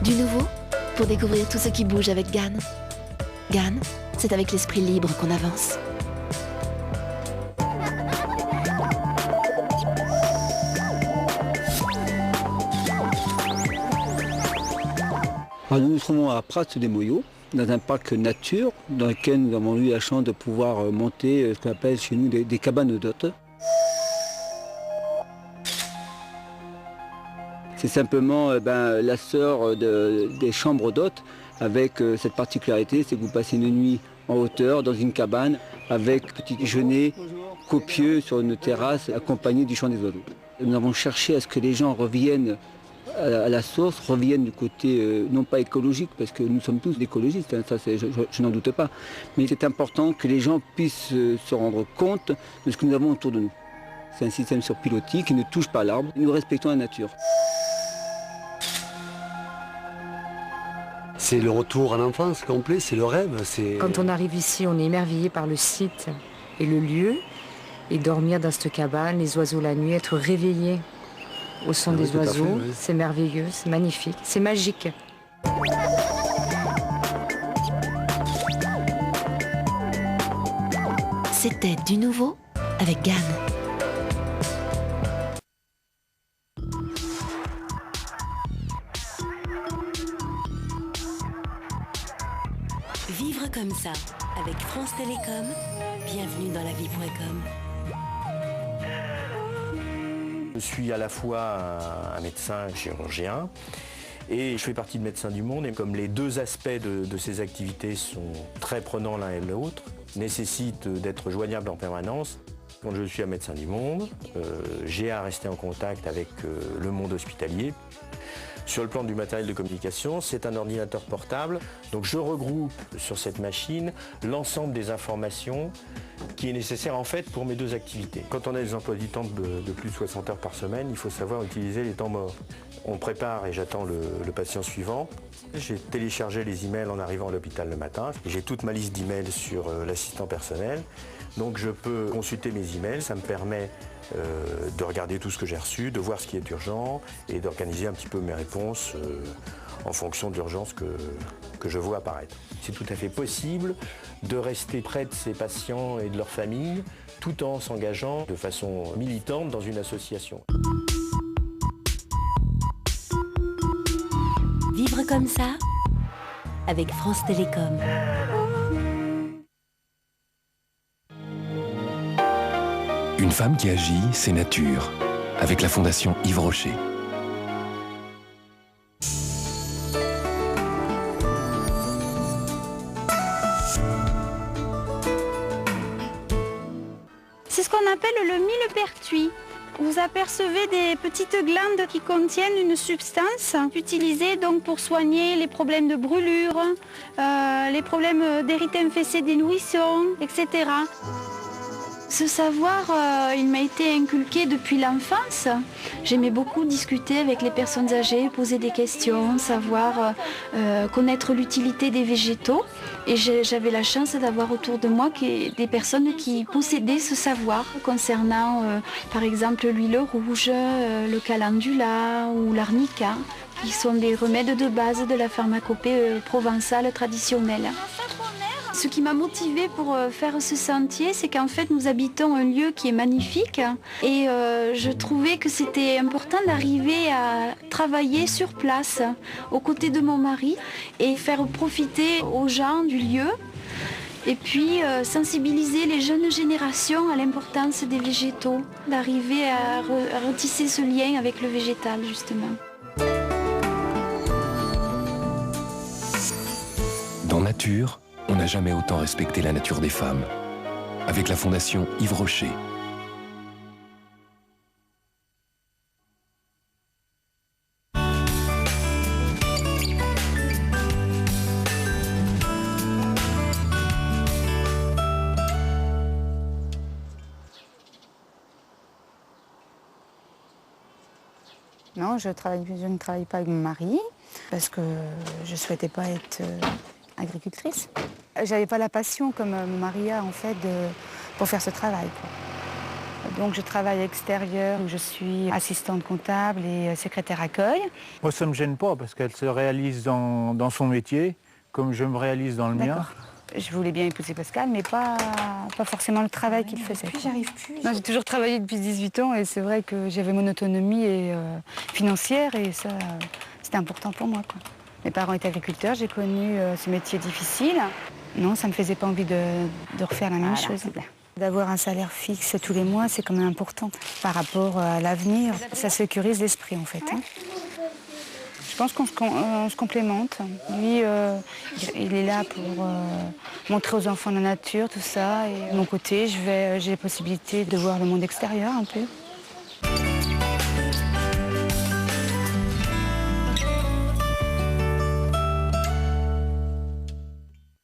Du nouveau pour découvrir tout ce qui bouge avec GAN. GAN, c'est avec l'esprit libre qu'on avance. Alors nous nous trouvons à Prats-des-Moyaux, dans un parc nature, dans lequel nous avons eu la chance de pouvoir monter ce qu'on appelle chez nous des cabanes d'hôtes. C'est simplement la sœur des chambres d'hôtes, avec cette particularité, c'est que vous passez une nuit en hauteur, dans une cabane, avec petit déjeuner copieux sur une terrasse, accompagné du chant des oiseaux. Nous avons cherché à ce que les gens reviennent à la source, reviennent du côté non pas écologique, parce que nous sommes tous écologistes, hein, ça je n'en doute pas, mais c'est important que les gens puissent se rendre compte de ce que nous avons autour de nous. C'est un système sur pilotis qui ne touche pas l'arbre, nous respectons la nature. C'est le retour à l'enfance complet, c'est le rêve. Quand on arrive ici, on est émerveillé par le site et le lieu, et dormir dans cette cabane, les oiseaux la nuit, être réveillé au son des oiseaux, oui. C'est merveilleux, c'est magnifique, c'est magique. C'était Du nouveau avec GAN. Vivre comme ça, avec France Télécom, bienvenue dans la vie.com. Je suis à la fois un médecin chirurgien et je fais partie de Médecins du Monde. Et comme les deux aspects de ces activités sont très prenants l'un et l'autre, nécessitent d'être joignables en permanence, quand je suis à Médecins du Monde, j'ai à rester en contact avec le monde hospitalier. Sur le plan du matériel de communication, c'est un ordinateur portable. Donc je regroupe sur cette machine l'ensemble des informations qui est nécessaire en fait pour mes deux activités. Quand on a des emplois du temps de plus de 60 heures par semaine, il faut savoir utiliser les temps morts. On prépare et j'attends le patient suivant. J'ai téléchargé les emails en arrivant à l'hôpital le matin. J'ai toute ma liste d'emails sur l'assistant personnel. Donc je peux consulter mes emails, ça me permet de regarder tout ce que j'ai reçu, de voir ce qui est urgent et d'organiser un petit peu mes réponses en fonction de l'urgence que je vois apparaître. C'est tout à fait possible de rester près de ses patients et de leurs familles tout en s'engageant de façon militante dans une association. Vivre comme ça avec France Télécom. Une femme qui agit, c'est Nature, avec la Fondation Yves Rocher. C'est ce qu'on appelle le millepertuis. Vous apercevez des petites glandes qui contiennent une substance utilisée donc pour soigner les problèmes de brûlure, les problèmes d'érythème fessé des nourrissons, etc. Ce savoir, il m'a été inculqué depuis l'enfance. J'aimais beaucoup discuter avec les personnes âgées, poser des questions, savoir connaître l'utilité des végétaux. Et j'avais la chance d'avoir autour de moi des personnes qui possédaient ce savoir concernant, par exemple, l'huile rouge, le calendula ou l'arnica, qui sont des remèdes de base de la pharmacopée provençale traditionnelle. Ce qui m'a motivée pour faire ce sentier, c'est qu'en fait nous habitons un lieu qui est magnifique et je trouvais que c'était important d'arriver à travailler sur place aux côtés de mon mari et faire profiter aux gens du lieu et puis sensibiliser les jeunes générations à l'importance des végétaux, d'arriver à retisser ce lien avec le végétal justement. Dans Nature, on n'a jamais autant respecté la nature des femmes. Avec la Fondation Yves Rocher. Non, je ne travaille pas avec mon mari parce que je ne souhaitais pas être agricultrice. J'avais pas la passion comme mon mari a en fait pour faire ce travail, quoi. Donc je travaille à l'extérieur, où je suis assistante comptable et secrétaire accueil. Moi, ça ne me gêne pas parce qu'elle se réalise dans son métier, comme je me réalise dans le mien. Je voulais bien épouser Pascal, mais pas forcément le travail qu'il faisait. J'arrive plus. Non, j'ai toujours travaillé depuis 18 ans et c'est vrai que j'avais mon autonomie financière et ça, c'était important pour moi, quoi. Mes parents étaient agriculteurs, j'ai connu ce métier difficile. Non, ça ne me faisait pas envie de refaire la même chose. D'avoir un salaire fixe tous les mois, c'est quand même important par rapport à l'avenir. Ça sécurise l'esprit, en fait. Je pense qu'on se complémente. Lui, il est là pour montrer aux enfants la nature, tout ça. Et de mon côté, j'ai la possibilité de voir le monde extérieur un peu.